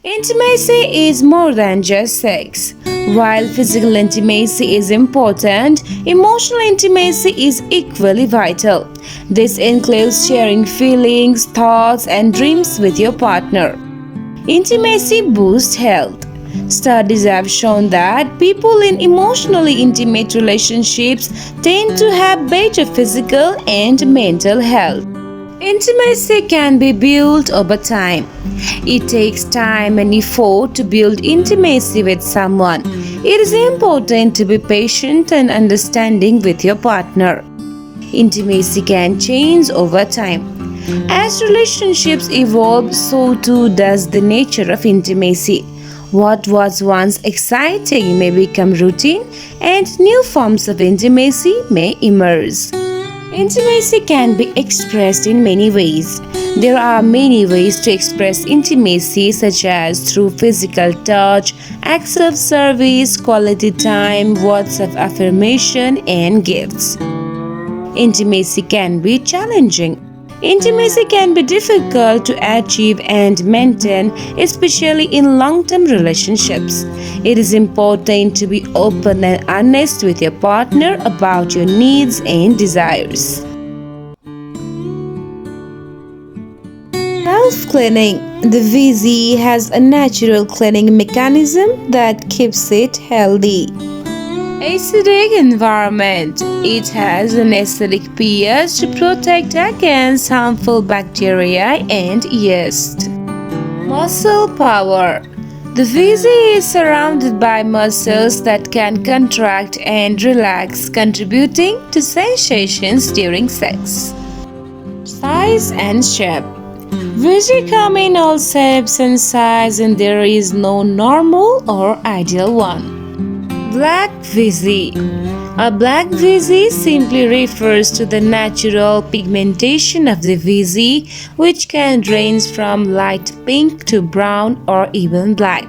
Intimacy is more than just sex. While physical intimacy is important, emotional intimacy is equally vital. This includes sharing feelings, thoughts, and dreams with your partner. Intimacy boosts health. Studies have shown that people in emotionally intimate relationships tend to have better physical and mental health. Intimacy can be built over time. It takes time and effort to build intimacy with someone. It is important to be patient and understanding with your partner. Intimacy can change over time. As relationships evolve, so too does the nature of intimacy. What was once exciting may become routine, and new forms of intimacy may emerge. Intimacy can be expressed in many ways. There are many ways to express intimacy, such as through physical touch, acts of service, quality time, words of affirmation, and gifts. Intimacy can be challenging. Intimacy can be difficult to achieve and maintain, especially in long-term relationships. It is important to be open and honest with your partner about your needs and desires. Self-cleaning. The VZ has a natural cleaning mechanism that keeps it healthy. Acidic environment. It has an acidic pH to protect against harmful bacteria and yeast. Muscle power. The VZ is surrounded by muscles that can contract and relax, contributing to sensations during sex. Size and shape. VZ come in all shapes and sizes, and there is no normal or ideal one. Black VZ. A black VZ simply refers to the natural pigmentation of the VZ, which can range from light pink to brown or even black.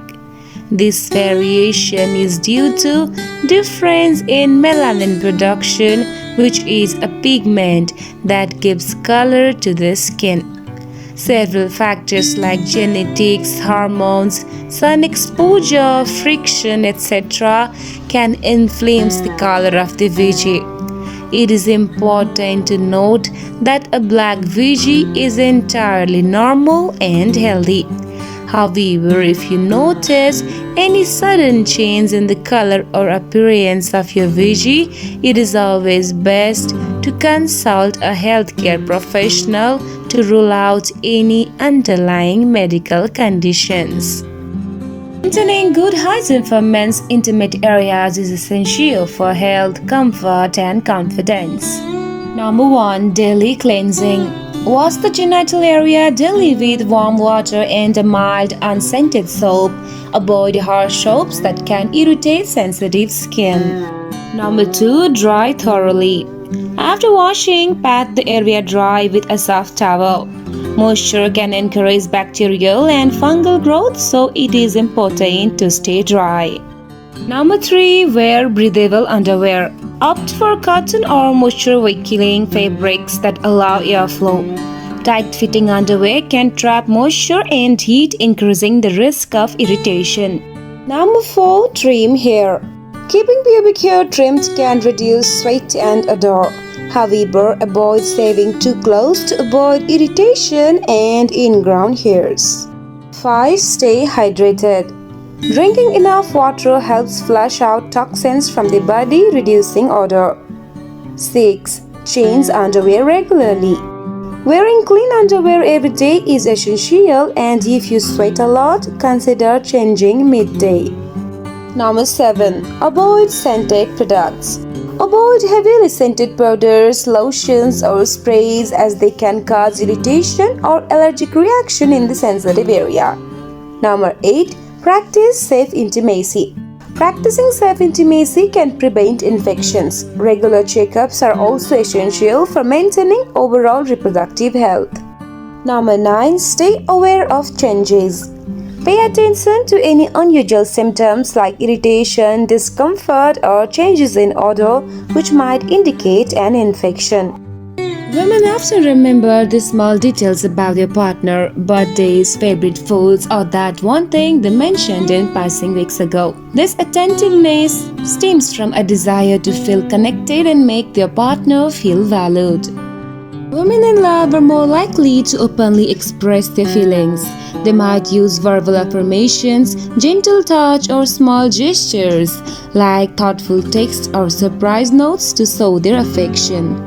This variation is due to difference in melanin production, which is a pigment that gives color to the skin. Several factors like genetics, hormones, sun exposure, friction, etc. can influence the color of the VG. It is important to note that a black VG is entirely normal and healthy. However, if you notice any sudden change in the color or appearance of your VG, it is always best to consult a healthcare professional to rule out any underlying medical conditions. Maintaining good hygiene for men's intimate areas is essential for health, comfort, and confidence. Number 1. Daily cleansing. Wash the genital area daily with warm water and a mild, unscented soap. Avoid harsh soaps that can irritate sensitive skin. Number 2. Dry thoroughly. After washing, pat the area dry with a soft towel. Moisture can encourage bacterial and fungal growth, so it is important to stay dry. Number 3. Wear breathable underwear. Opt for cotton or moisture-wicking fabrics that allow airflow. Tight-fitting underwear can trap moisture and heat, increasing the risk of irritation. Number 4. Trim hair. Keeping pubic hair trimmed can reduce sweat and odor. However, avoid shaving too close to avoid irritation and ingrown hairs. 5. Stay hydrated. Drinking enough water helps flush out toxins from the body, reducing odor. 6. Change underwear regularly. Wearing clean underwear every day is essential, and if you sweat a lot, consider changing midday. Number 7. Avoid scented products. Avoid heavily scented powders, lotions, or sprays as they can cause irritation or allergic reaction in the sensitive area. Number 8. Practice safe intimacy. Practicing safe intimacy can prevent infections. Regular checkups are also essential for maintaining overall reproductive health. Number 9. Stay aware of changes. Pay attention to any unusual symptoms like irritation, discomfort, or changes in odor which might indicate an infection. Women often remember the small details about their partner, birthdays, favorite foods, or that one thing they mentioned in passing weeks ago. This attentiveness stems from a desire to feel connected and make their partner feel valued. Women in love are more likely to openly express their feelings. They might use verbal affirmations, gentle touch, or small gestures like thoughtful text or surprise notes to show their affection.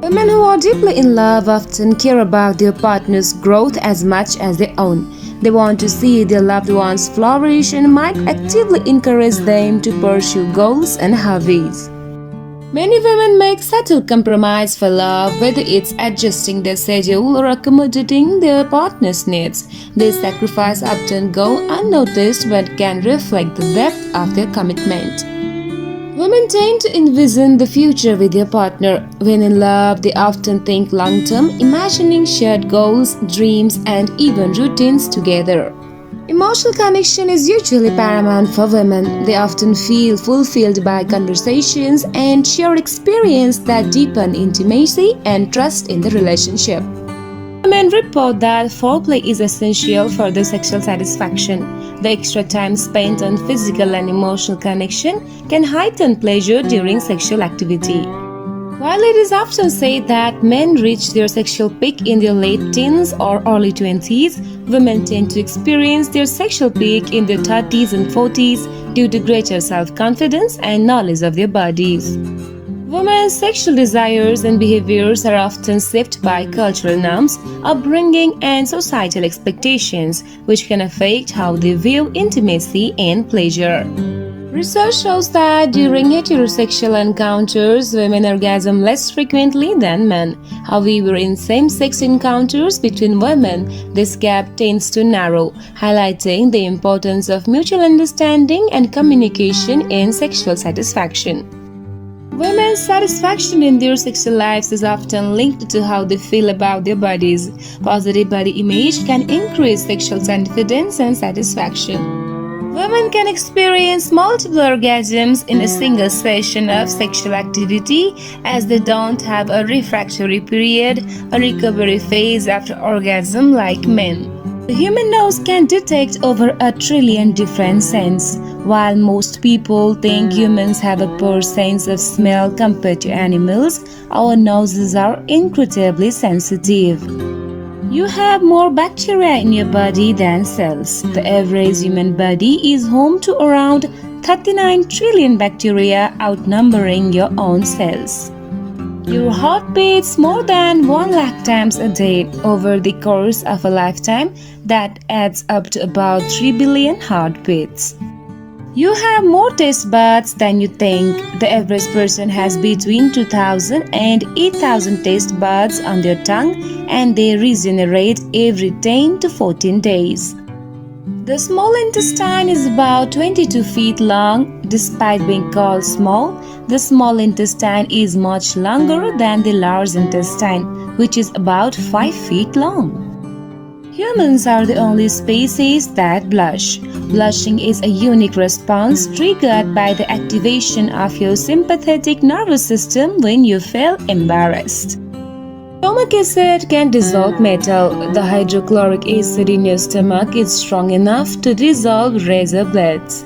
Women who are deeply in love often care about their partner's growth as much as their own. They want to see their loved ones flourish and might actively encourage them to pursue goals and hobbies. Many women make subtle compromise for love, whether it's adjusting their schedule or accommodating their partner's needs. This sacrifice often go unnoticed but can reflect the depth of their commitment. Women tend to envision the future with their partner. When in love, they often think long-term, imagining shared goals, dreams, and even routines together. Emotional connection is usually paramount for women. They often feel fulfilled by conversations and shared experience that deepen intimacy and trust in the relationship. Women report that foreplay is essential for their sexual satisfaction. The extra time spent on physical and emotional connection can heighten pleasure during sexual activity. While it is often said that men reach their sexual peak in their late teens or early 20s, women tend to experience their sexual peak in their 30s and 40s due to greater self-confidence and knowledge of their bodies. Women's sexual desires and behaviors are often shaped by cultural norms, upbringing, and societal expectations, which can affect how they view intimacy and pleasure. Research shows that during heterosexual encounters, women orgasm less frequently than men. However, in same-sex encounters between women, this gap tends to narrow, highlighting the importance of mutual understanding and communication in sexual satisfaction. Women's satisfaction in their sexual lives is often linked to how they feel about their bodies. Positive body image can increase sexual confidence and satisfaction. Women can experience multiple orgasms in a single session of sexual activity as they don't have a refractory period, a recovery phase after orgasm like men. The human nose can detect over 1 trillion different scents. While most people think humans have a poor sense of smell compared to animals, our noses are incredibly sensitive. You have more bacteria in your body than cells. The average human body is home to around 39 trillion bacteria, outnumbering your own cells. Your heart beats more than 1 lakh times a day. Over the course of a lifetime, that adds up to about 3 billion heartbeats. You have more taste buds than you think. The average person has between 2,000 and 8,000 taste buds on their tongue, and they regenerate every 10 to 14 days. The small intestine is about 22 feet long. Despite being called small, the small intestine is much longer than the large intestine, which is about 5 feet long. Humans are the only species that blush. Blushing is a unique response triggered by the activation of your sympathetic nervous system when you feel embarrassed. Stomach acid can dissolve metal. The hydrochloric acid in your stomach is strong enough to dissolve razor blades.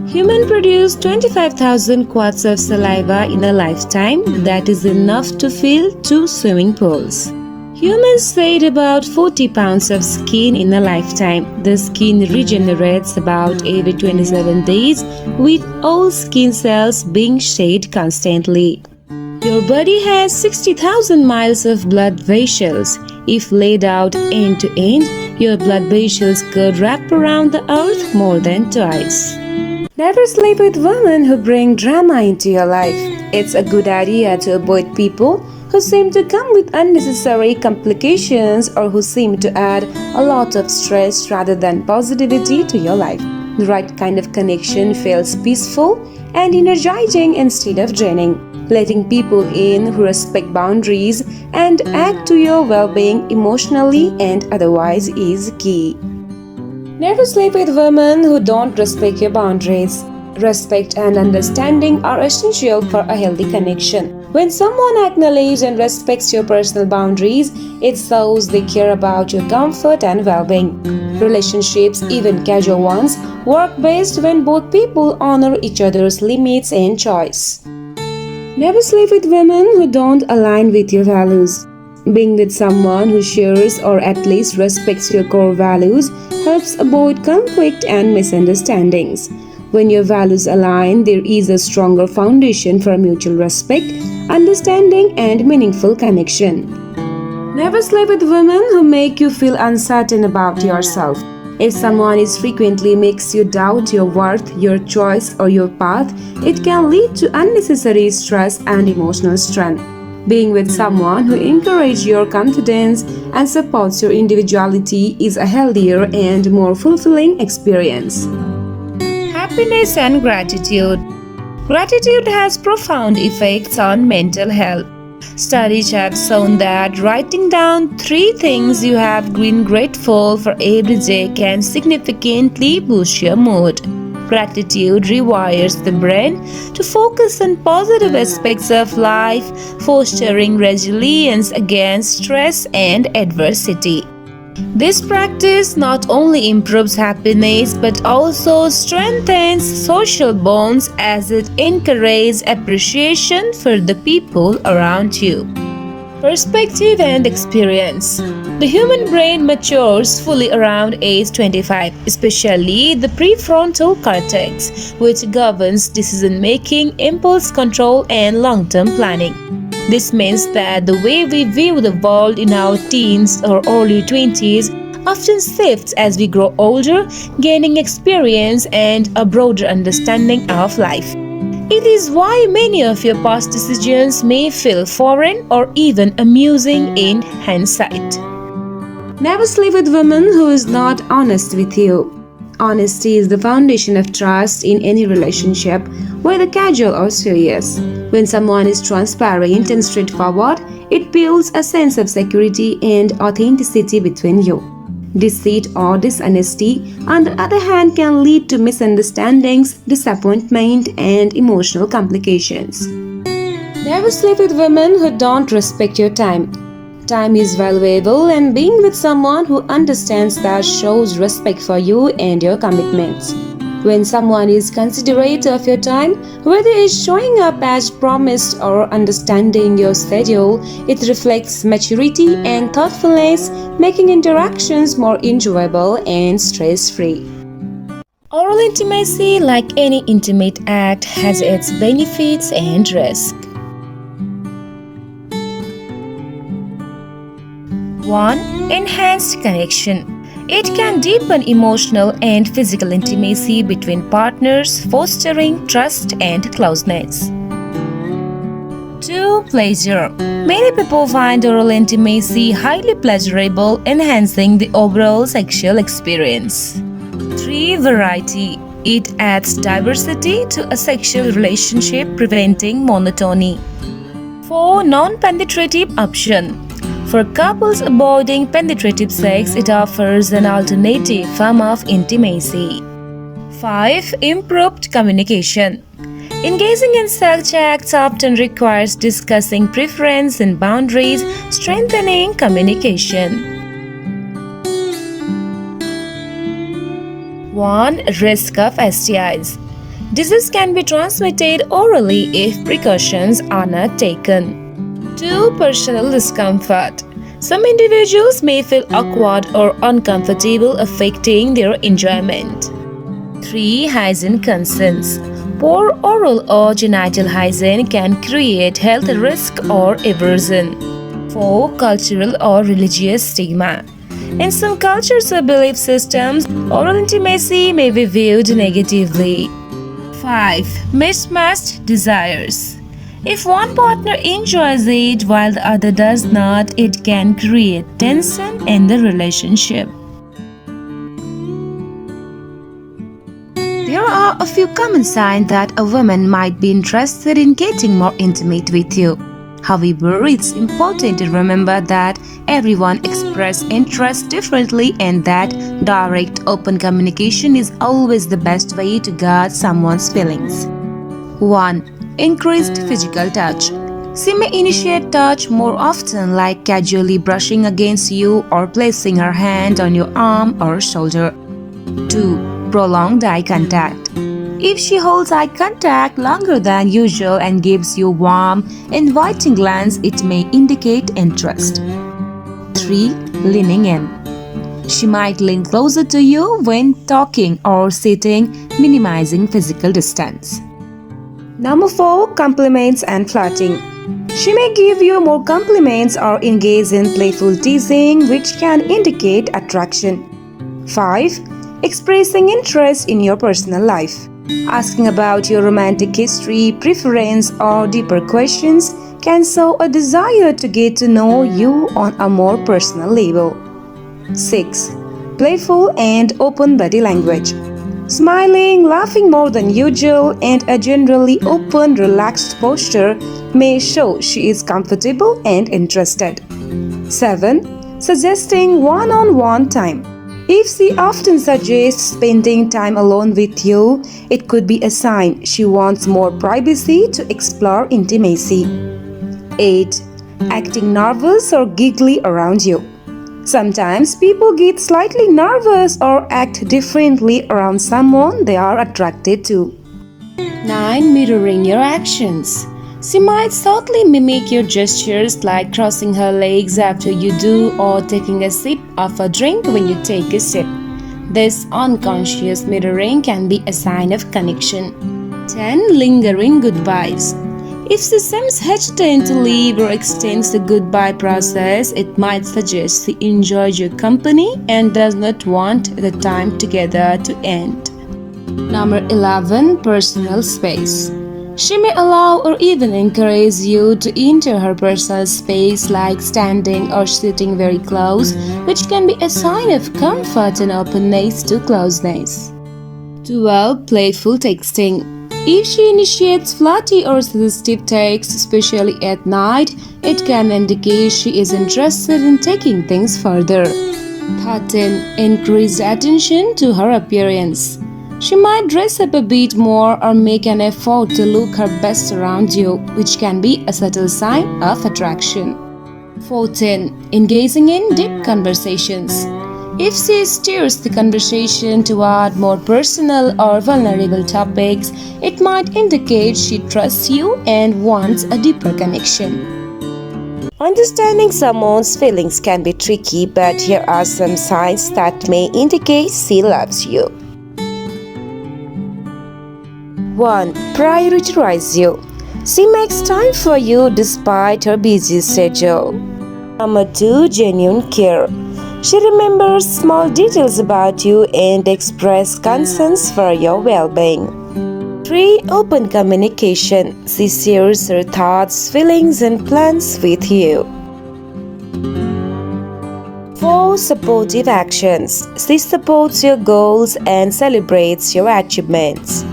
Humans produce 25,000 quarts of saliva in a lifetime. That is enough to fill 2 swimming pools. Humans shed about 40 pounds of skin in a lifetime. The skin regenerates about every 27 days, with all skin cells being shed constantly. Your body has 60,000 miles of blood vessels. If laid out end to end, your blood vessels could wrap around the earth more than twice. Never sleep with women who bring drama into your life. It's a good idea to avoid people who seem to come with unnecessary complications or who seem to add a lot of stress rather than positivity to your life. The right kind of connection feels peaceful and energizing instead of draining. Letting people in who respect boundaries and add to your well-being emotionally and otherwise is key. Never sleep with women who don't respect your boundaries. Respect and understanding are essential for a healthy connection. When someone acknowledges and respects your personal boundaries, it shows they care about your comfort and well-being. Relationships, even casual ones, work best when both people honor each other's limits and choice. Never sleep with women who don't align with your values. Being with someone who shares or at least respects your core values helps avoid conflict and misunderstandings. When your values align, there is a stronger foundation for mutual respect, understanding, and meaningful connection. Never sleep with women who make you feel uncertain about yourself. If someone is frequently makes you doubt your worth, your choice, or your path, it can lead to unnecessary stress and emotional strain. Being with someone who encourages your confidence and supports your individuality is a healthier and more fulfilling experience. Happiness and gratitude. Gratitude has profound effects on mental health. Studies have shown that writing down 3 things you have been grateful for every day can significantly boost your mood. Gratitude rewires the brain to focus on positive aspects of life, fostering resilience against stress and adversity. This practice not only improves happiness but also strengthens social bonds as it encourages appreciation for the people around you. Perspective and experience. The human brain matures fully around age 25, especially the prefrontal cortex, which governs decision making, impulse control, and long term planning. This means that the way we view the world in our teens or early 20s often shifts as we grow older, gaining experience and a broader understanding of life. It is why many of your past decisions may feel foreign or even amusing in hindsight. Never sleep with women who is not honest with you. Honesty is the foundation of trust in any relationship, whether casual or serious. When someone is transparent and straightforward, it builds a sense of security and authenticity between you. Deceit or dishonesty, on the other hand, can lead to misunderstandings, disappointment, and emotional complications. Never sleep with women who don't respect your time. Time is valuable, and being with someone who understands that shows respect for you and your commitments. When someone is considerate of your time, whether it's showing up as promised or understanding your schedule, it reflects maturity and thoughtfulness, making interactions more enjoyable and stress-free. Oral intimacy, like any intimate act, has its benefits and risks. 1. Enhanced connection. It can deepen emotional and physical intimacy between partners, fostering trust and closeness. 2. Pleasure. Many people find oral intimacy highly pleasurable, enhancing the overall sexual experience. 3. Variety. It adds diversity to a sexual relationship, preventing monotony. 4. Non-penetrative option. For couples avoiding penetrative sex, it offers an alternative form of intimacy. 5. Improved communication. Engaging in such acts often requires discussing preference and boundaries, strengthening communication. 1. Risk of STIs. Disease can be transmitted orally if precautions are not taken. 2. Personal discomfort. Some individuals may feel awkward or uncomfortable, affecting their enjoyment. 3. Hygiene concerns. Poor oral or genital hygiene can create health risk or aversion. 4. Cultural or religious stigma. In some cultures or belief systems, oral intimacy may be viewed negatively. 5. Mismatched desires. If one partner enjoys it while the other does not, it can create tension in the relationship. There are a few common signs that a woman might be interested in getting more intimate with you. However, it's important to remember that everyone expresses interest differently and that direct, open communication is always the best way to guard someone's feelings. 1. Increased physical touch. She may initiate touch more often, like casually brushing against you or placing her hand on your arm or shoulder. 2. Prolonged eye contact. If she holds eye contact longer than usual and gives you warm, inviting glance, it may indicate interest. 3. Leaning in. She might lean closer to you when talking or sitting, minimizing physical distance. Number 4. Compliments and flirting. She may give you more compliments or engage in playful teasing, which can indicate attraction. 5. Expressing interest in your personal life. Asking about your romantic history, preference, or deeper questions can show a desire to get to know you on a more personal level. 6. Playful and open body language. Smiling, laughing more than usual, and a generally open, relaxed posture may show she is comfortable and interested. 7. Suggesting one-on-one time. If she often suggests spending time alone with you, it could be a sign she wants more privacy to explore intimacy. 8. Acting nervous or giggly around you. Sometimes people get slightly nervous or act differently around someone they are attracted to. 9. Mirroring your actions. She might subtly mimic your gestures, like crossing her legs after you do or taking a sip of a drink when you take a sip. This unconscious mirroring can be a sign of connection. 10. Lingering goodbyes. If she seems hesitant to leave or extends the goodbye process, it might suggest she enjoys your company and does not want the time together to end. Number 11. Personal space. She may allow or even encourage you to enter her personal space, like standing or sitting very close, which can be a sign of comfort and openness to closeness. 12. Playful texting. If she initiates flirty or suggestive texts, especially at night, it can indicate she is interested in taking things further. 13. Increased attention to her appearance. She might dress up a bit more or make an effort to look her best around you, which can be a subtle sign of attraction. 14. Engaging in deep conversations. If she steers the conversation toward more personal or vulnerable topics, it might indicate she trusts you and wants a deeper connection. Understanding someone's feelings can be tricky, but here are some signs that may indicate she loves you. 1. Prioritize you. She makes time for you despite her busy schedule. Number 2. Genuine care. She remembers small details about you and expresses concerns for your well-being. 3. Open communication. She shares her thoughts, feelings, and plans with you. 4. Supportive actions. She supports your goals and celebrates your achievements.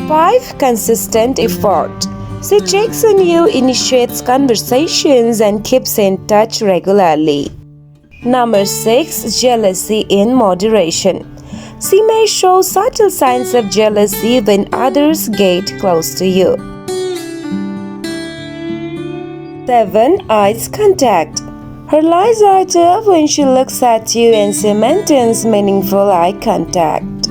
5. Consistent effort. She checks on you, initiates conversations, and keeps in touch regularly. Number 6. Jealousy in moderation. She may show subtle signs of jealousy when others get close to you. 7. Eyes contact. Her eyes light up when she looks at you and she maintains meaningful eye contact.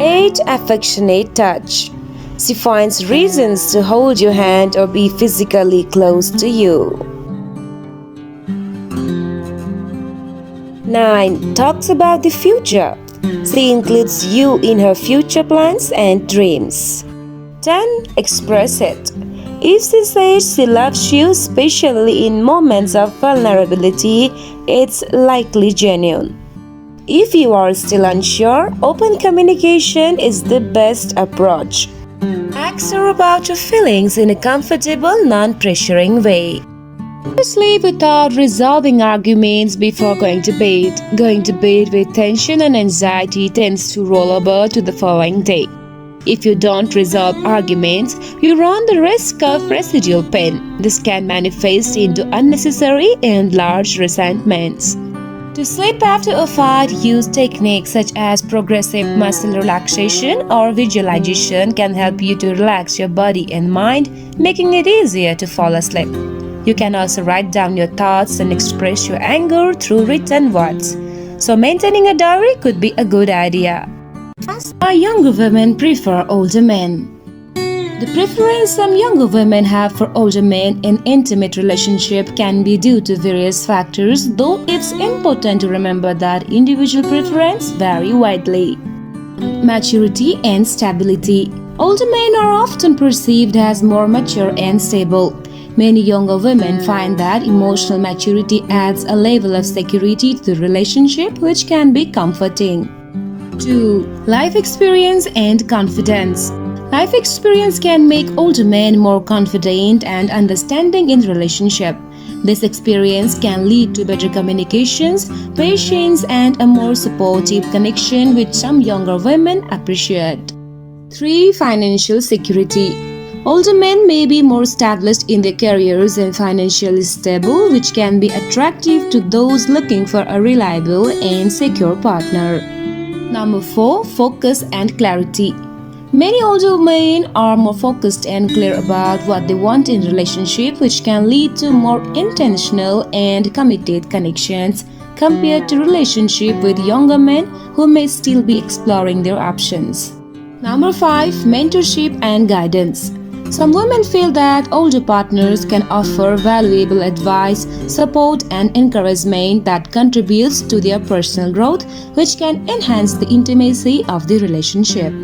8. Affectionate touch. She finds reasons to hold your hand or be physically close to you. 9. Talks about the future. She includes you in her future plans and dreams. 10. Express it. If she says she loves you, especially in moments of vulnerability, it's likely genuine. If you are still unsure, open communication is the best approach. Ask her about your feelings in a comfortable, non-pressuring way. Sleep without resolving arguments before going to bed. Going to bed with tension and anxiety tends to roll over to the following day. If you don't resolve arguments, you run the risk of residual pain. This can manifest into unnecessary and large resentments. To sleep after a fight, use techniques such as progressive muscle relaxation or visualization can help you to relax your body and mind, making it easier to fall asleep. You can also write down your thoughts and express your anger through written words. So maintaining a diary could be a good idea. Why younger women prefer older men? The preference some younger women have for older men in intimate relationship can be due to various factors, though it's important to remember that individual preferences vary widely. Maturity and stability. Older men are often perceived as more mature and stable. Many younger women find that emotional maturity adds a level of security to the relationship, which can be comforting. 2. Life experience and confidence. Life experience can make older men more confident and understanding in relationship. This experience can lead to better communications, patience, and a more supportive connection which some younger women appreciate. 3. Financial security. Older men may be more established in their careers and financially stable, which can be attractive to those looking for a reliable and secure partner. Number 4. Focus and clarity. Many older men are more focused and clear about what they want in relationship, which can lead to more intentional and committed connections compared to relationship with younger men who may still be exploring their options. Number 5. Mentorship and guidance. Some women feel that older partners can offer valuable advice, support, and encouragement that contributes to their personal growth, which can enhance the intimacy of the relationship.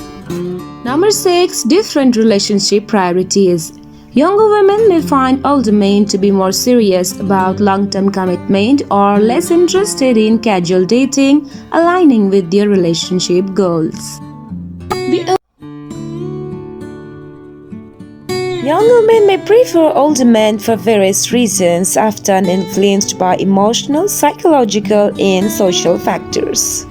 Number 6. Different relationship priorities. Younger women may find older men to be more serious about long-term commitment or less interested in casual dating, aligning with their relationship goals. Younger men may prefer older men for various reasons, often influenced by emotional, psychological, and social factors.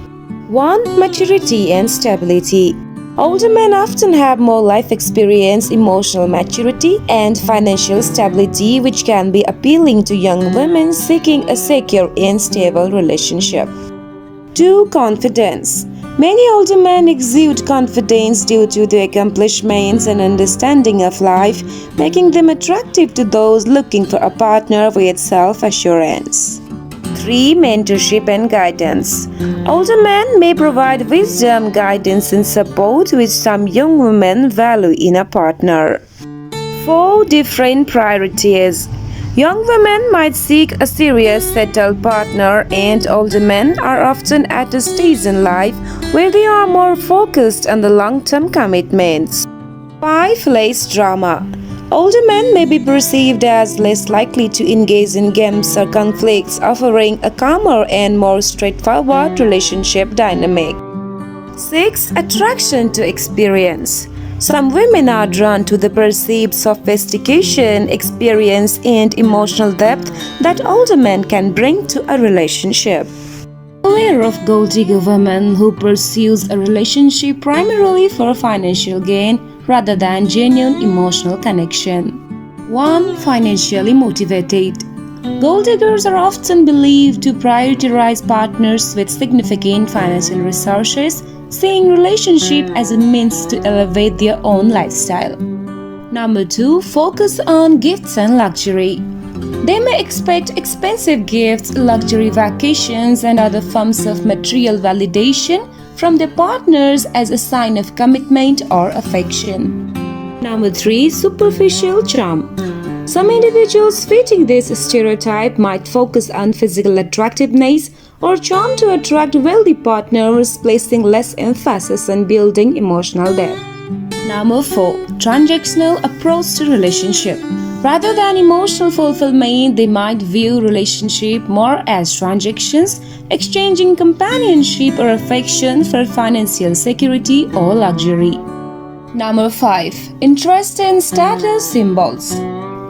1. Maturity and stability. Older men often have more life experience, emotional maturity, and financial stability, which can be appealing to young women seeking a secure and stable relationship. 2. Confidence. Many older men exude confidence due to their accomplishments and understanding of life, making them attractive to those looking for a partner with self-assurance. 3. Mentorship and guidance. Older men may provide wisdom, guidance, and support which some young women value in a partner. 4. Different priorities. Young women might seek a serious, settled partner, and older men are often at a stage in life where they are more focused on the long-term commitments. 5. Less drama. Older men may be perceived as less likely to engage in games or conflicts, offering a calmer and more straightforward relationship dynamic. 6. Attraction to experience. Some women are drawn to the perceived sophistication, experience, and emotional depth that older men can bring to a relationship. Aware of gold digger women who pursues a relationship primarily for financial gain rather than genuine emotional connection. 1. Financially motivated. Gold diggers are often believed to prioritize partners with significant financial resources, seeing relationship as a means to elevate their own lifestyle. Number 2. Focus on gifts and luxury. They may expect expensive gifts, luxury vacations, and other forms of material validation from their partners as a sign of commitment or affection. Number 3. Superficial charm. Some individuals fitting this stereotype might focus on physical attractiveness or charm to attract wealthy partners, placing less emphasis on building emotional depth. Number 4. Transactional approach to relationship. Rather than emotional fulfillment, they might view relationship more as transactions, exchanging companionship or affection for financial security or luxury. Number 5. Interest in status symbols.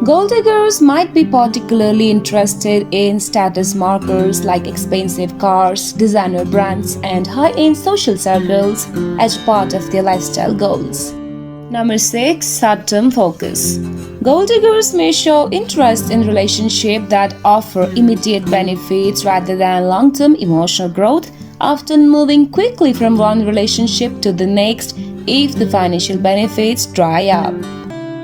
Gold diggers might be particularly interested in status markers like expensive cars, designer brands, and high-end social circles as part of their lifestyle goals. Number 6. Short-term focus. Gold diggers may show interest in relationships that offer immediate benefits rather than long-term emotional growth, often moving quickly from one relationship to the next if the financial benefits dry up.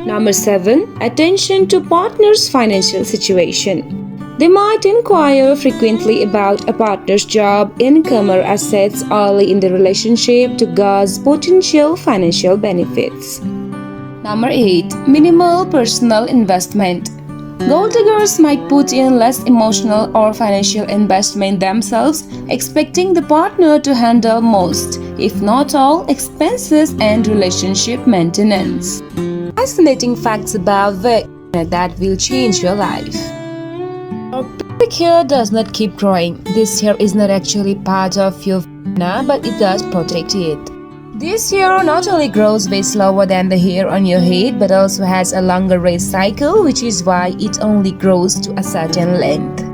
Number 7. Attention to partner's financial situation. They might inquire frequently about a partner's job, income, or assets early in the relationship to gauge potential financial benefits. Number 8. Minimal personal investment. Gold diggers might put in less emotional or financial investment themselves, expecting the partner to handle most, if not all, expenses and relationship maintenance. Fascinating facts about Behaviour that will change your life. Your pubic hair does not keep growing. This hair is not actually part of your vagina, but it does protect it. This hair not only grows way slower than the hair on your head, but also has a longer race cycle, which is why it only grows to a certain length.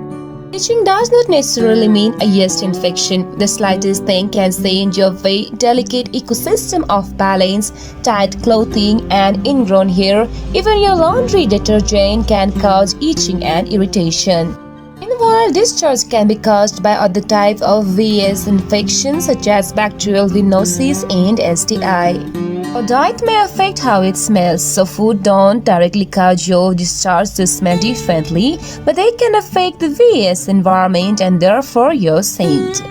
Itching does not necessarily mean a yeast infection. The slightest thing can change your very delicate ecosystem of balance, tight clothing, and ingrown hair. Even your laundry detergent can cause itching and irritation. Meanwhile, discharge can be caused by other types of VS infections such as bacterial venosis and STI. Your diet may affect how it smells, so food don't directly cause your discharge to smell differently, but they can affect the VS environment and therefore your scent.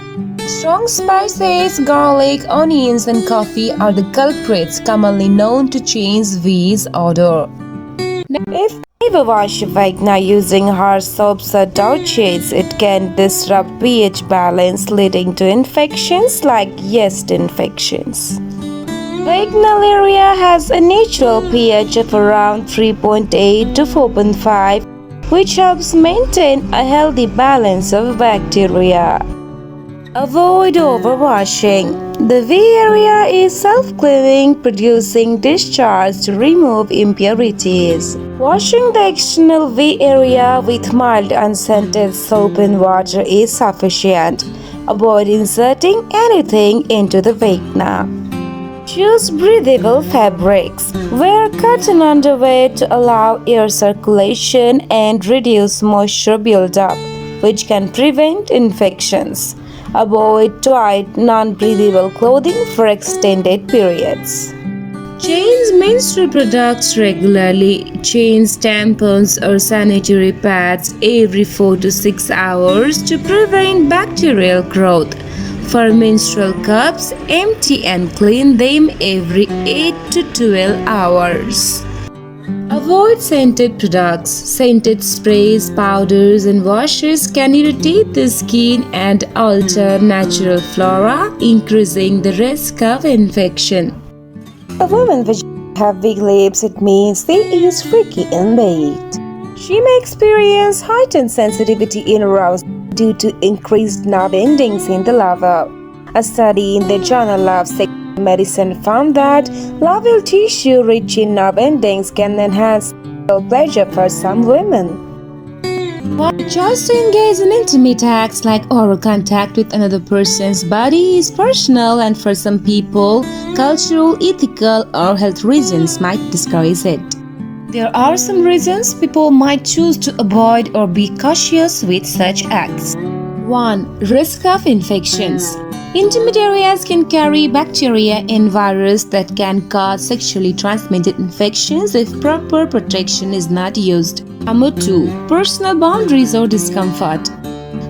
Strong spices, garlic, onions, and coffee are the culprits commonly known to change VS odor. If you wash your vagina using harsh soaps or douches, it can disrupt pH balance, leading to infections like yeast infections. Vaginal area has a natural pH of around 3.8 to 4.5, which helps maintain a healthy balance of bacteria. Avoid overwashing. The V area is self-cleaning, producing discharge to remove impurities. Washing the external V area with mild unscented soap and water is sufficient. Avoid inserting anything into the vagina. Choose breathable fabrics. Wear cotton underwear to allow air circulation and reduce moisture buildup, which can prevent infections. Avoid tight, non-breathable clothing for extended periods. Change menstrual products regularly. Change tampons or sanitary pads every 4 to 6 hours to prevent bacterial growth. For menstrual cups, empty and clean them every 8 to 12 hours. Avoid scented products. Scented sprays, powders, and washes can irritate the skin and alter natural flora, increasing the risk of infection. A woman which have big lips, it means they is freaky in bed. She may experience heightened sensitivity in arousal due to increased nerve endings in the larva. A study in the Journal of Sexual Medicine found that larval tissue rich in nerve endings can enhance sexual pleasure for some women. Just to engage in intimate acts like oral contact with another person's body is personal, and for some people, cultural, ethical, or health reasons might discourage it. There are some reasons people might choose to avoid or be cautious with such acts. 1. Risk of infections. Intimate areas can carry bacteria and virus that can cause sexually transmitted infections if proper protection is not used. Number 2. Personal boundaries or discomfort.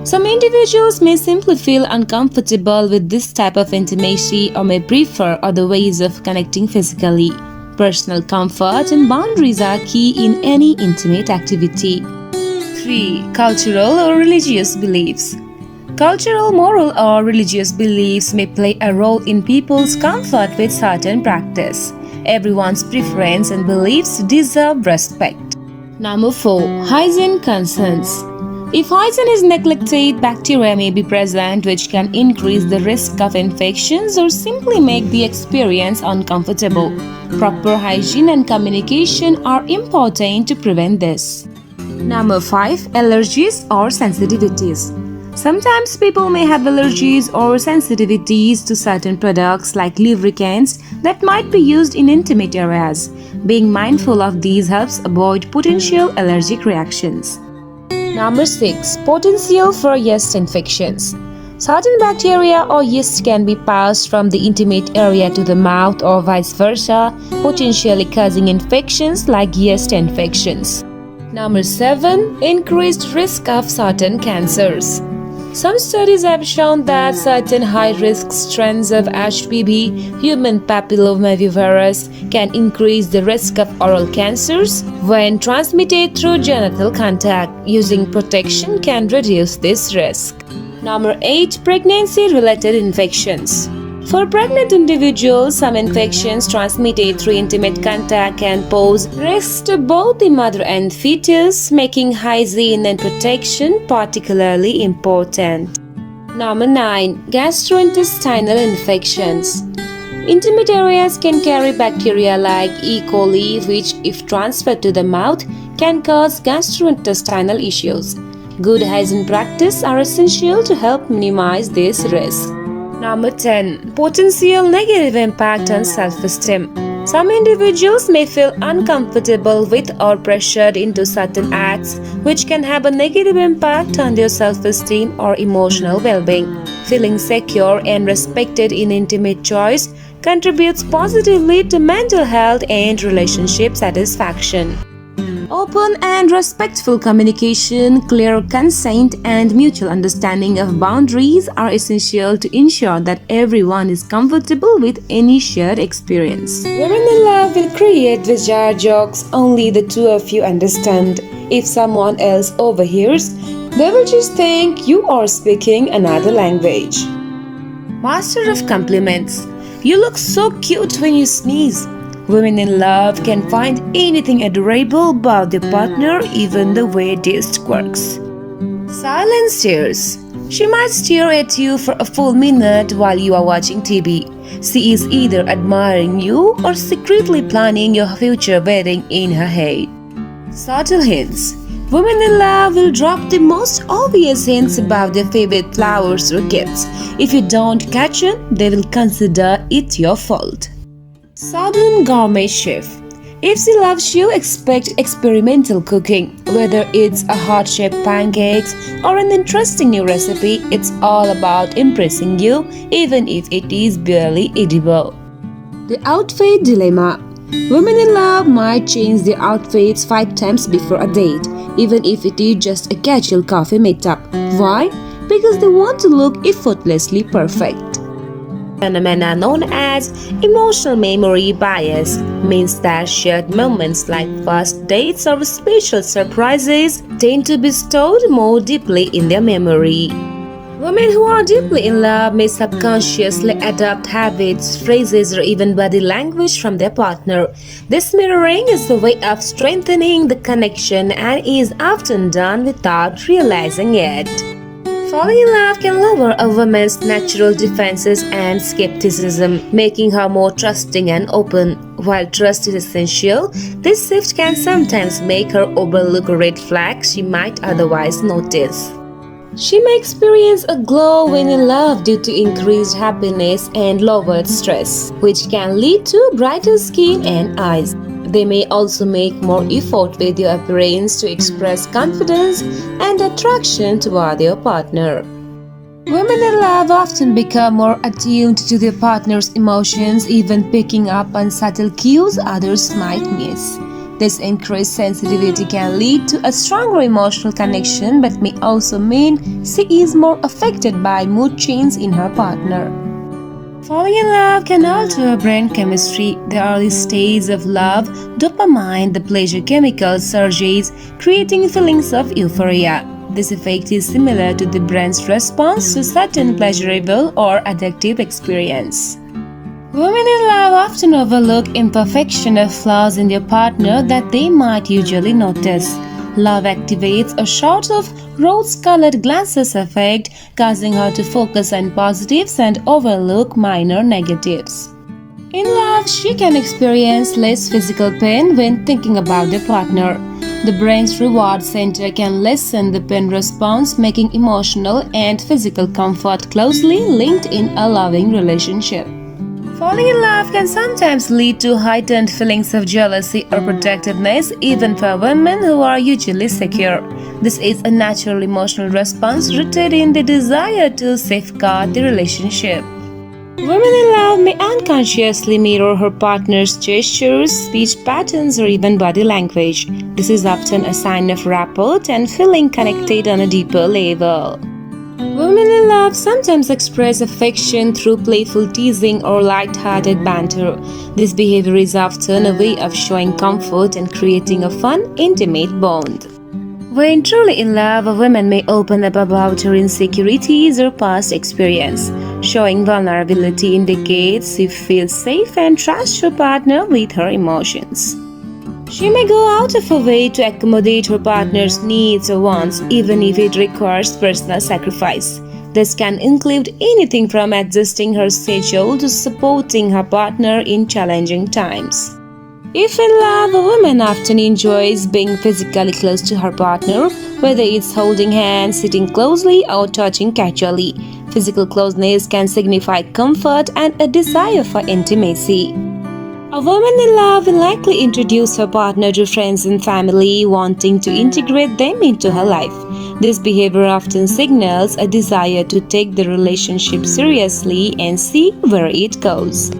Some individuals may simply feel uncomfortable with this type of intimacy or may prefer other ways of connecting physically. Personal comfort and boundaries are key in any intimate activity. 3. Cultural or religious beliefs. Cultural, moral, or religious beliefs may play a role in people's comfort with certain practice. Everyone's preference and beliefs deserve respect. Number 4. Hygiene concerns. If hygiene is neglected, bacteria may be present which can increase the risk of infections or simply make the experience uncomfortable. Proper hygiene and communication are important to prevent this. Number 5. Allergies or sensitivities. Sometimes people may have allergies or sensitivities to certain products like lubricants that might be used in intimate areas. Being mindful of these helps avoid potential allergic reactions. Number 6. Potential for yeast infections. Certain bacteria or yeast can be passed from the intimate area to the mouth or vice versa, potentially causing infections like yeast infections. Number 7. Increased risk of certain cancers. Some studies have shown that certain high-risk strains of HPV, human papillomavirus, can increase the risk of oral cancers when transmitted through genital contact. Using protection can reduce this risk. Number 8. Pregnancy-related infections. For pregnant individuals, some infections transmitted through intimate contact can pose risks to both the mother and fetus, making hygiene and protection particularly important. Number 9. Gastrointestinal infections. Intimate areas can carry bacteria like E. coli, which, if transferred to the mouth, can cause gastrointestinal issues. Good hygiene practices are essential to help minimize this risk. Number 10. Potential negative impact on self-esteem. Some individuals may feel uncomfortable with or pressured into certain acts, which can have a negative impact on their self-esteem or emotional well-being. Feeling secure and respected in intimate choice contributes positively to mental health and relationship satisfaction. Open and respectful communication, clear consent, and mutual understanding of boundaries are essential to ensure that everyone is comfortable with any shared experience. Women in love will create bizarre jokes only the two of you understand. If someone else overhears, they will just think you are speaking another language. Master of compliments. You look so cute when you sneeze. Women in love can find anything adorable about their partner, even the way they squirks. Silent stares. She might stare at you for a full minute while you are watching TV. She is either admiring you or secretly planning your future wedding in her head. Subtle hints. Women in love will drop the most obvious hints about their favorite flowers or gifts. If you don't catch it, they will consider it your fault. Sudden gourmet chef. If she loves you, expect experimental cooking. Whether it's a heart-shaped pancakes or an interesting new recipe, it's all about impressing you, even if it is barely edible. The outfit dilemma. Women in love might change their outfits 5 times before a date, even if it is just a casual coffee meetup. Why? Because they want to look effortlessly perfect. Phenomena known as emotional memory bias means that shared moments like first dates or special surprises tend to be stored more deeply in their memory. Women who are deeply in love may subconsciously adopt habits, phrases, or even body language from their partner. This mirroring is a way of strengthening the connection and is often done without realizing it. Falling in love can lower a woman's natural defenses and skepticism, making her more trusting and open. While trust is essential, this shift can sometimes make her overlook red flags she might otherwise notice. She may experience a glow when in love due to increased happiness and lowered stress, which can lead to brighter skin and eyes. They may also make more effort with their appearance to express confidence and attraction toward their partner. Women in love often become more attuned to their partner's emotions, even picking up on subtle cues others might miss. This increased sensitivity can lead to a stronger emotional connection but may also mean she is more affected by mood changes in her partner. Falling in love can alter brain chemistry. The early stage of love, dopamine, the pleasure chemical, surges, creating feelings of euphoria. This effect is similar to the brain's response to certain pleasurable or addictive experience. Women in love often overlook imperfection or flaws in their partner that they might usually notice. Love activates a sort of rose-colored glasses effect, causing her to focus on positives and overlook minor negatives. In love, she can experience less physical pain when thinking about their partner. The brain's reward center can lessen the pain response, making emotional and physical comfort closely linked in a loving relationship. Falling in love can sometimes lead to heightened feelings of jealousy or protectiveness, even for women who are usually secure. This is a natural emotional response rooted in the desire to safeguard the relationship. Women in love may unconsciously mirror her partner's gestures, speech patterns, or even body language. This is often a sign of rapport and feeling connected on a deeper level. Women in love sometimes express affection through playful teasing or light-hearted banter. This behavior is often a way of showing comfort and creating a fun, intimate bond. When truly in love, a woman may open up about her insecurities or past experience. Showing vulnerability indicates she feels safe and trusts her partner with her emotions. She may go out of her way to accommodate her partner's needs or wants, even if it requires personal sacrifice. This can include anything from adjusting her schedule to supporting her partner in challenging times. If in love, a woman often enjoys being physically close to her partner, whether it's holding hands, sitting closely, or touching casually. Physical closeness can signify comfort and a desire for intimacy. A woman in love will likely introduce her partner to friends and family, wanting to integrate them into her life. This behavior often signals a desire to take the relationship seriously and see where it goes.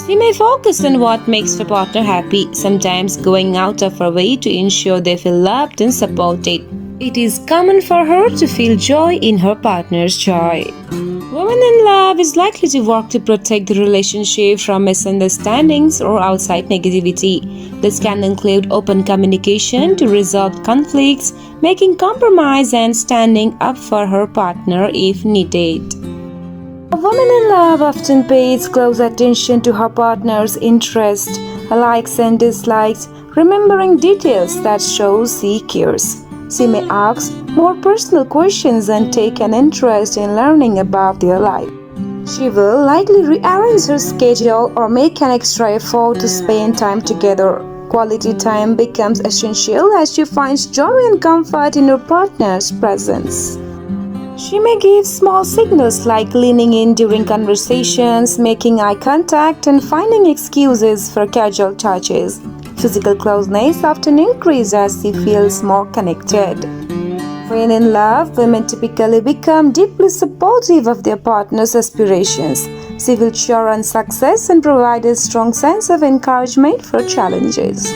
She may focus on what makes her partner happy, sometimes going out of her way to ensure they feel loved and supported. It is common for her to feel joy in her partner's joy. Women in love is likely to work to protect the relationship from misunderstandings or outside negativity. This can include open communication to resolve conflicts, making compromise and standing up for her partner if needed. A woman in love often pays close attention to her partner's interests, likes and dislikes, remembering details that show she cares. She may ask more personal questions and take an interest in learning about their life. She will likely rearrange her schedule or make an extra effort to spend time together. Quality time becomes essential as she finds joy and comfort in her partner's presence. She may give small signals like leaning in during conversations, making eye contact, and finding excuses for casual touches. Physical closeness often increases as she feels more connected. When in love, women typically become deeply supportive of their partner's aspirations. She will cheer on success and provide a strong sense of encouragement for challenges.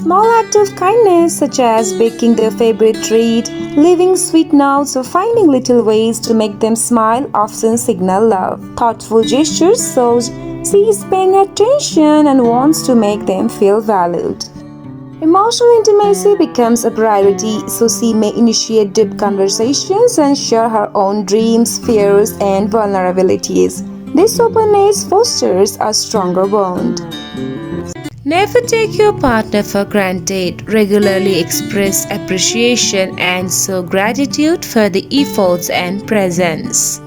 Small acts of kindness such as baking their favorite treat, leaving sweet notes, or finding little ways to make them smile often signal love. Thoughtful gestures show she is paying attention and wants to make them feel valued. Emotional intimacy becomes a priority, so she may initiate deep conversations and share her own dreams, fears, and vulnerabilities. This openness fosters a stronger bond. Never take your partner for granted. Regularly express appreciation and show gratitude for the efforts and presence.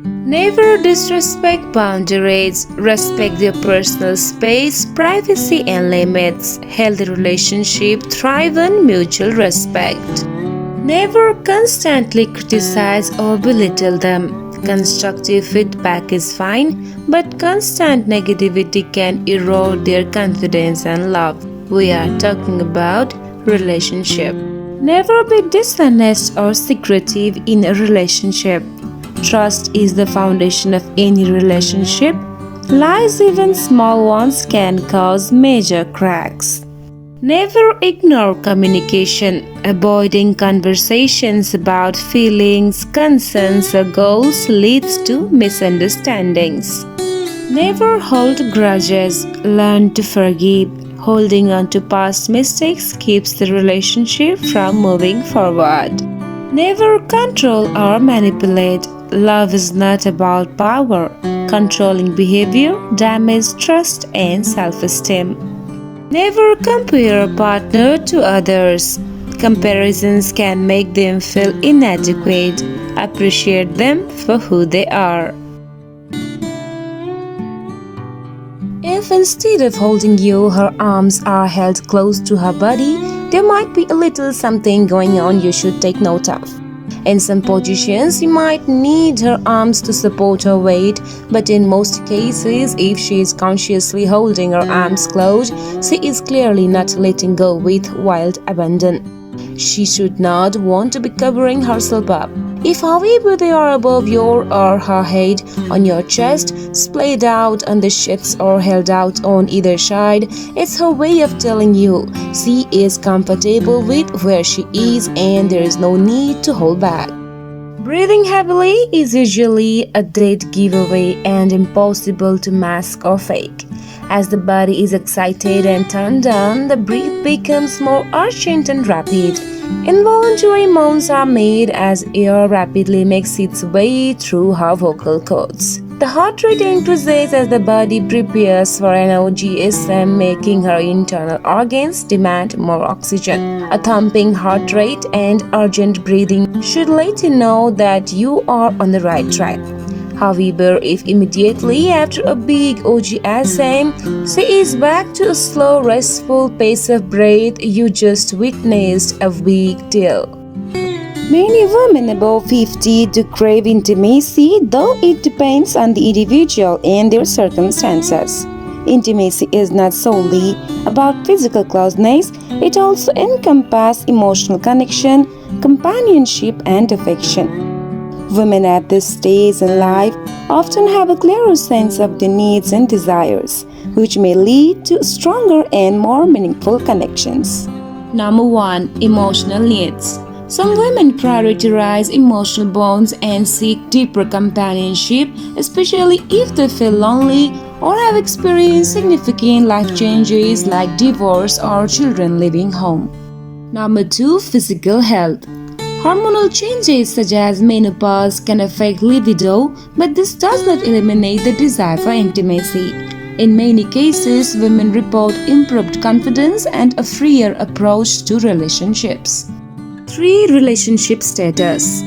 Never disrespect boundaries. Respect their personal space, privacy, and limits. Healthy relationships thrive on mutual respect. Never constantly criticize or belittle them. Constructive feedback is fine, but constant negativity can erode their confidence and love. We are talking about relationship. Never be dishonest or secretive in a relationship. Trust is the foundation of any relationship. Lies, even small ones, can cause major cracks. Never ignore communication. Avoiding conversations about feelings, concerns, or goals leads to misunderstandings. Never hold grudges. Learn to forgive. Holding on to past mistakes keeps the relationship from moving forward. Never control or manipulate. Love is not about power. Controlling behavior damages trust and self-esteem. Never compare a partner to others. Comparisons can make them feel inadequate. Appreciate them for who they are. If instead of holding you, her arms are held close to her body, there might be a little something going on you should take note of. In some positions, you might need her arms to support her weight, but in most cases, if she is consciously holding her arms closed, she is clearly not letting go with wild abandon. She should not want to be covering herself up. If, however, they are above your or her head, on your chest, splayed out on the hips or held out on either side, it's her way of telling you she is comfortable with where she is and there is no need to hold back. Breathing heavily is usually a dead giveaway and impossible to mask or fake. As the body is excited and turned on, the breath becomes more urgent and rapid. Involuntary moans are made as air rapidly makes its way through her vocal cords. The heart rate increases as the body prepares for an orgasm, making her internal organs demand more oxygen. A thumping heart rate and urgent breathing should let you know that you are on the right track. However, if immediately after a big orgasm, she is back to a slow, restful pace of breath, you just witnessed a big deal. Many women above 50 do crave intimacy, though it depends on the individual and their circumstances. Intimacy is not solely about physical closeness, it also encompasses emotional connection, companionship, and affection. Women at this stage in life often have a clearer sense of their needs and desires, which may lead to stronger and more meaningful connections. Number 1. Emotional needs. Some women prioritize emotional bonds and seek deeper companionship, especially if they feel lonely or have experienced significant life changes like divorce or children leaving home. Number 2. Physical health. Hormonal changes such as menopause can affect libido, but this does not eliminate the desire for intimacy. In many cases, women report improved confidence and a freer approach to relationships. 3. Relationship status.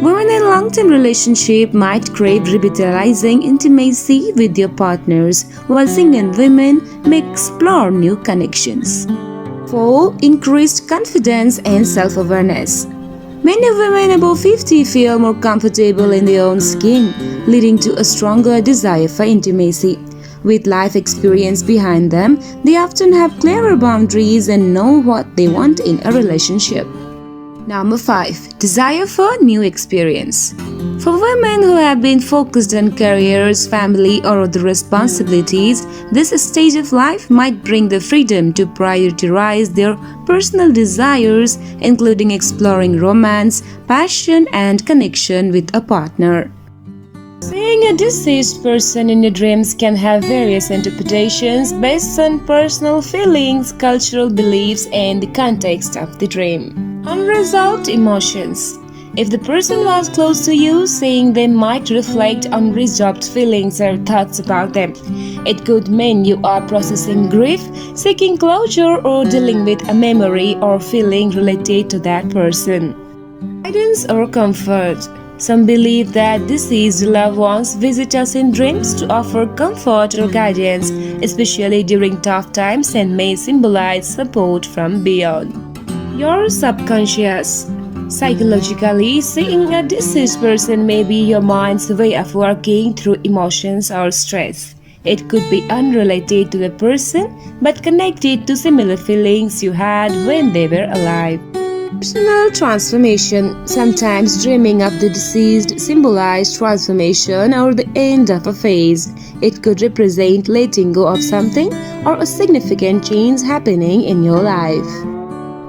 Women in long-term relationship might crave revitalizing intimacy with their partners, while single women may explore new connections. 4. Increased confidence and self-awareness. Many women above 50 feel more comfortable in their own skin, leading to a stronger desire for intimacy. With life experience behind them, they often have clearer boundaries and know what they want in a relationship. Number 5. Desire for new experience. For women who have been focused on careers, family, or other responsibilities, this stage of life might bring the freedom to prioritize their personal desires, including exploring romance, passion, and connection with a partner. Seeing a deceased person in your dreams can have various interpretations based on personal feelings, cultural beliefs, and the context of the dream. Unresolved emotions. If the person was close to you, seeing them might reflect unresolved feelings or thoughts about them. It could mean you are processing grief, seeking closure, or dealing with a memory or feeling related to that person. Guidance or comfort. Some believe that deceased loved ones visit us in dreams to offer comfort or guidance, especially during tough times, and may symbolize support from beyond. Your subconscious. Psychologically, seeing a deceased person may be your mind's way of working through emotions or stress. It could be unrelated to the person, but connected to similar feelings you had when they were alive. Personal transformation. Sometimes dreaming of the deceased symbolizes transformation or the end of a phase. It could represent letting go of something or a significant change happening in your life.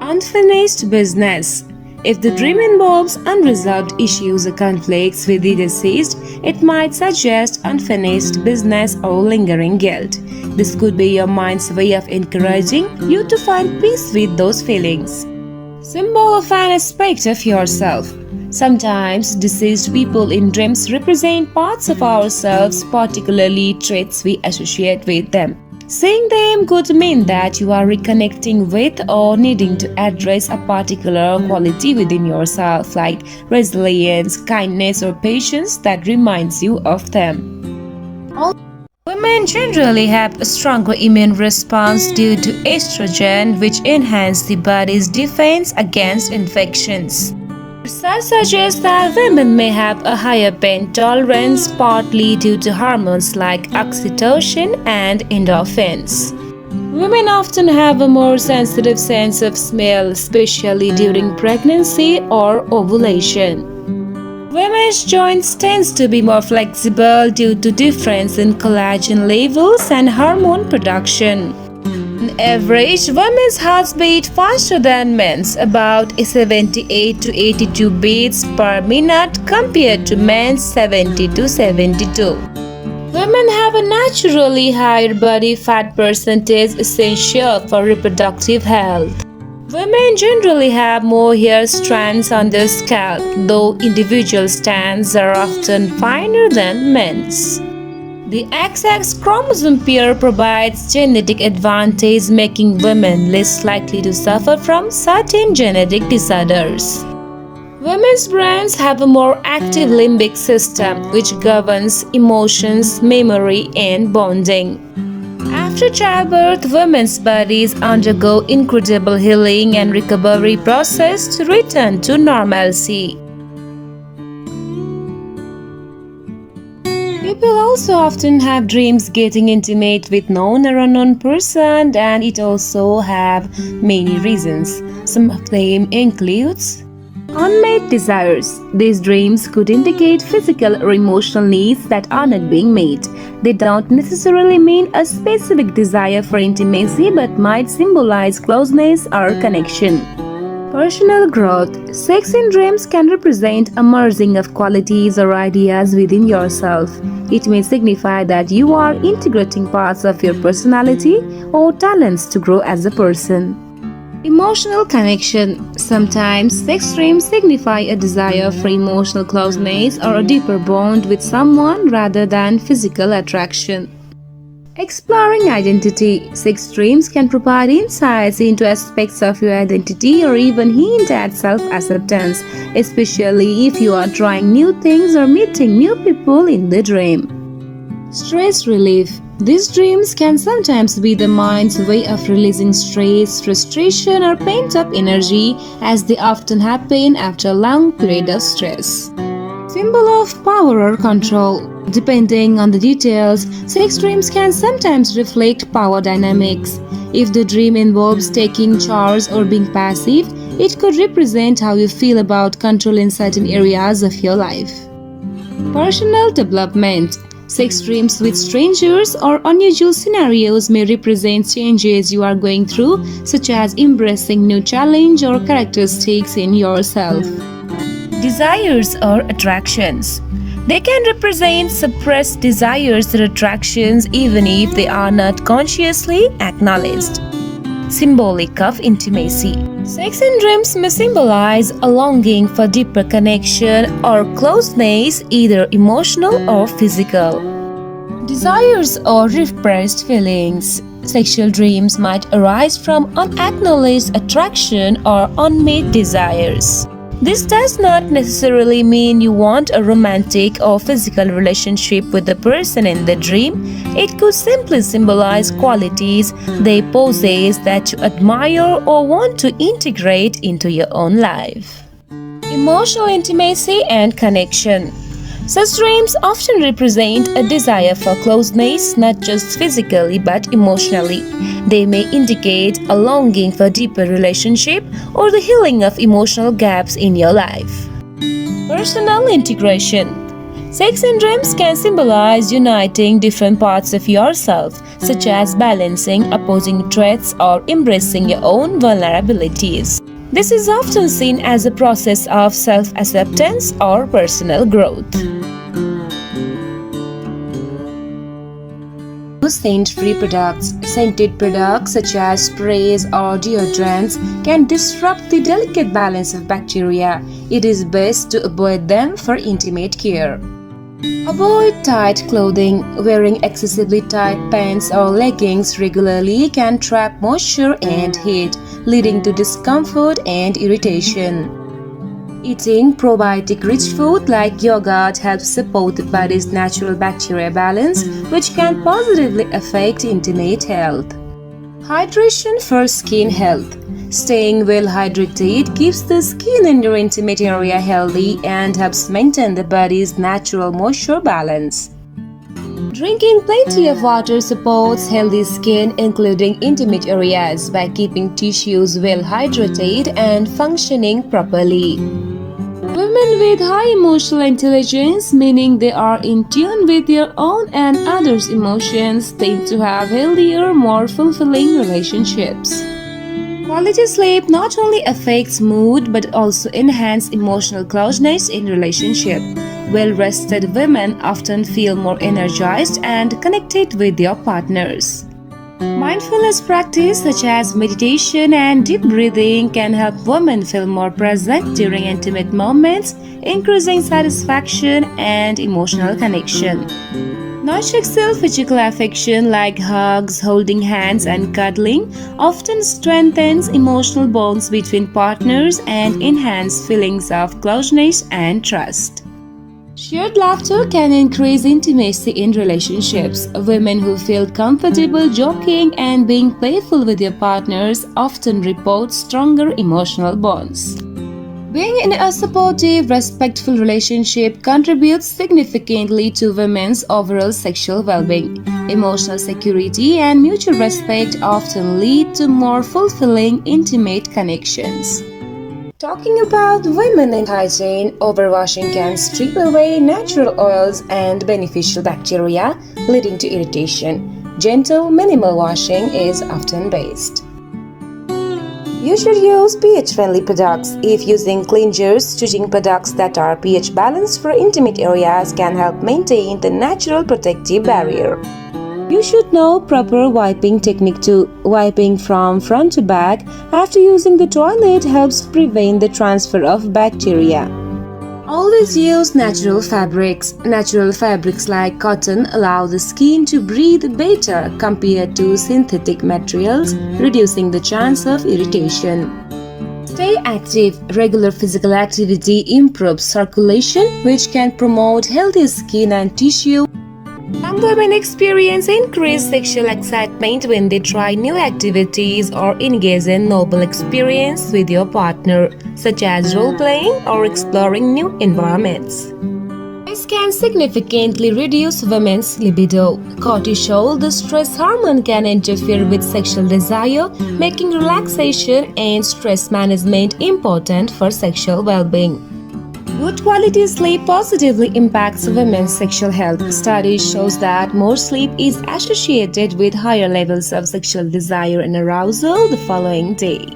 Unfinished business. If the dream involves unresolved issues or conflicts with the deceased, it might suggest unfinished business or lingering guilt. This could be your mind's way of encouraging you to find peace with those feelings. Symbol of an aspect of yourself. Sometimes deceased people in dreams represent parts of ourselves, particularly traits we associate with them. Seeing them could mean that you are reconnecting with or needing to address a particular quality within yourself, like resilience, kindness, or patience that reminds you of them. All Women generally have a stronger immune response due to estrogen, which enhances the body's defense against infections. Research suggests that women may have a higher pain tolerance, partly due to hormones like oxytocin and endorphins. Women often have a more sensitive sense of smell, especially during pregnancy or ovulation. Women's joints tend to be more flexible due to difference in collagen levels and hormone production. On average, women's hearts beat faster than men's, about 78 to 82 beats per minute compared to men's 70 to 72. Women have a naturally higher body fat percentage essential for reproductive health. Women generally have more hair strands on their scalp, though individual strands are often finer than men's. The XX chromosome pair provides genetic advantage, making women less likely to suffer from certain genetic disorders. Women's brains have a more active limbic system, which governs emotions, memory, and bonding. After childbirth, women's bodies undergo incredible healing and recovery process to return to normalcy. People also often have dreams getting intimate with known or unknown person, and it also have many reasons. Some of them includes unmet desires. These dreams could indicate physical or emotional needs that are not being met. They don't necessarily mean a specific desire for intimacy but might symbolize closeness or connection. Personal growth. Sex in dreams can represent a merging of qualities or ideas within yourself. It may signify that you are integrating parts of your personality or talents to grow as a person. Emotional connection. Sometimes sex dreams signify a desire for emotional closeness or a deeper bond with someone rather than physical attraction. Exploring identity. Sex dreams can provide insights into aspects of your identity or even hint at self-acceptance, especially if you are trying new things or meeting new people in the dream. Stress relief. These dreams can sometimes be the mind's way of releasing stress, frustration, or pent-up energy, as they often happen after a long period of stress. Symbol of power or control. Depending on the details, sex dreams can sometimes reflect power dynamics. If the dream involves taking charge or being passive, it could represent how you feel about control in certain areas of your life. Personal development. Sex dreams with strangers or unusual scenarios may represent changes you are going through, such as embracing new challenge or characteristics in yourself. Desires or attractions. They can represent suppressed desires or attractions even if they are not consciously acknowledged. Symbolic of intimacy. Sex in dreams may symbolize a longing for deeper connection or closeness, either emotional or physical. Desires or repressed feelings. Sexual dreams might arise from unacknowledged attraction or unmet desires. This does not necessarily mean you want a romantic or physical relationship with the person in the dream. It could simply symbolize qualities they possess that you admire or want to integrate into your own life. Emotional intimacy and connection. Such dreams often represent a desire for closeness, not just physically but emotionally. They may indicate a longing for deeper relationship or the healing of emotional gaps in your life. Personal integration. Sex in dreams can symbolize uniting different parts of yourself, such as balancing opposing traits or embracing your own vulnerabilities. This is often seen as a process of self-acceptance or personal growth. Scent-free products. Scented products such as sprays or deodorants can disrupt the delicate balance of bacteria. It is best to avoid them for intimate care. Avoid tight clothing. Wearing excessively tight pants or leggings regularly can trap moisture and heat, leading to discomfort and irritation. Eating probiotic-rich food like yogurt helps support the body's natural bacteria balance, which can positively affect intimate health. Hydration for skin health. Staying well hydrated keeps the skin in your intimate area healthy and helps maintain the body's natural moisture balance. Drinking plenty of water supports healthy skin, including intimate areas, by keeping tissues well hydrated and functioning properly. Women with high emotional intelligence, meaning they are in tune with their own and others' emotions, tend to have healthier, more fulfilling relationships. Quality sleep not only affects mood but also enhances emotional closeness in relationship. Well-rested women often feel more energized and connected with their partners. Mindfulness practice such as meditation and deep breathing can help women feel more present during intimate moments, increasing satisfaction and emotional connection. Non-sexual physical affection like hugs, holding hands, and cuddling often strengthens emotional bonds between partners and enhance feelings of closeness and trust. Shared laughter can increase intimacy in relationships. Women who feel comfortable joking and being playful with their partners often report stronger emotional bonds. Being in a supportive, respectful relationship contributes significantly to women's overall sexual well-being. Emotional security and mutual respect often lead to more fulfilling, intimate connections. Talking about women and hygiene, overwashing can strip away natural oils and beneficial bacteria, leading to irritation. Gentle, minimal washing is often best. You should use pH-friendly products. If using cleansers, choosing products that are pH balanced for intimate areas can help maintain the natural protective barrier. You should know proper wiping technique too. Wiping from front to back after using the toilet helps prevent the transfer of bacteria. Always use natural fabrics. Natural fabrics like cotton allow the skin to breathe better compared to synthetic materials, reducing the chance of irritation. Stay active. Regular physical activity improves circulation, which can promote healthy skin and tissue. Some women experience increased sexual excitement when they try new activities or engage in novel experience with your partner, such as role-playing or exploring new environments. This can significantly reduce women's libido. Cortisol, the stress hormone, can interfere with sexual desire, making relaxation and stress management important for sexual well-being. Good quality sleep positively impacts women's sexual health. Studies shows that more sleep is associated with higher levels of sexual desire and arousal the following day.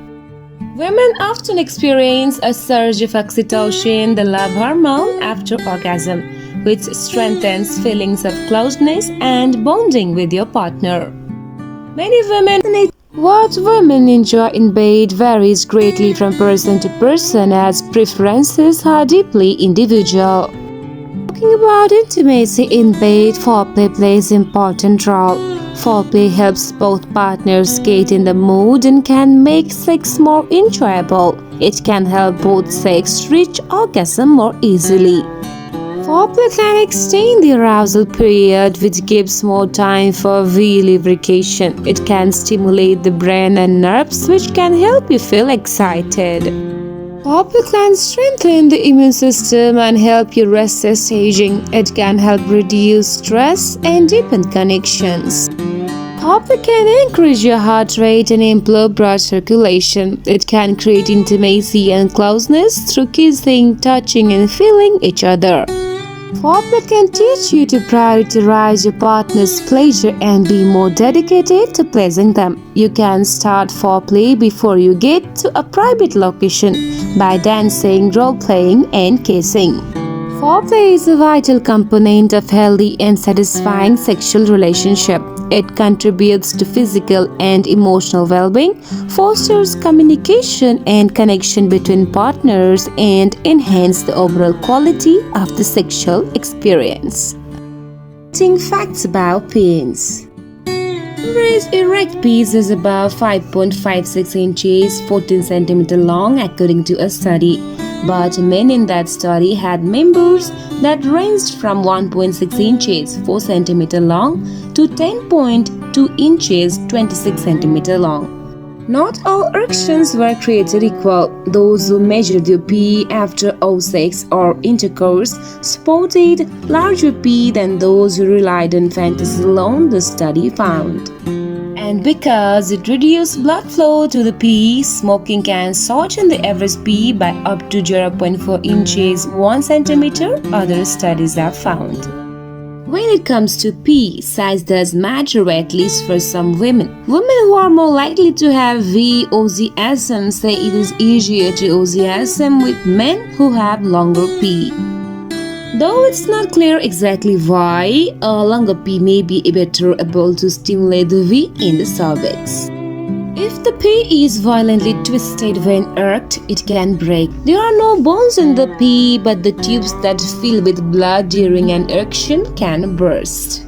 Women often experience a surge of oxytocin, the love hormone, after orgasm, which strengthens feelings of closeness and bonding with your partner. Many women What women enjoy in bed varies greatly from person to person, as preferences are deeply individual. Talking about intimacy in bed, foreplay plays an important role. Foreplay helps both partners get in the mood and can make sex more enjoyable. It can help both sex reach orgasm more easily. Foreplay can extend the arousal period, which gives more time for lubrication. It can stimulate the brain and nerves, which can help you feel excited. Foreplay can strengthen the immune system and help you resist aging. It can help reduce stress and deepen connections. Foreplay can increase your heart rate and improve blood circulation. It can create intimacy and closeness through kissing, touching, and feeling each other. Foreplay can teach you to prioritize your partner's pleasure and be more dedicated to pleasing them. You can start foreplay before you get to a private location by dancing, role-playing, and kissing. Foreplay is a vital component of healthy and satisfying sexual relationship. It contributes to physical and emotional well-being, fosters communication and connection between partners, and enhances the overall quality of the sexual experience. Facts about penis. Average erect penis is about 5.56 inches, 14 cm long, according to a study. but men in that study had members that ranged from 1.6 inches 4 cm long to 10.2 inches 26 cm long. Not all erections were created equal. Those who measured their pee after sex or intercourse sported larger pee than those who relied on fantasy alone, the study found. And because it reduced blood flow to the pee, smoking can shorten the average pee by up to 0.4 inches 1 centimeter, other studies have found. When it comes to pee, size does matter, at least for some women. Women who are more likely to have VOCSM say it is easier to OCSM with men who have longer pee. Though it's not clear exactly why, a longer pee may be better able to stimulate the V in the cervix. If the pee is violently twisted when erect, it can break. There are no bones in the pee, but the tubes that fill with blood during an erection can burst.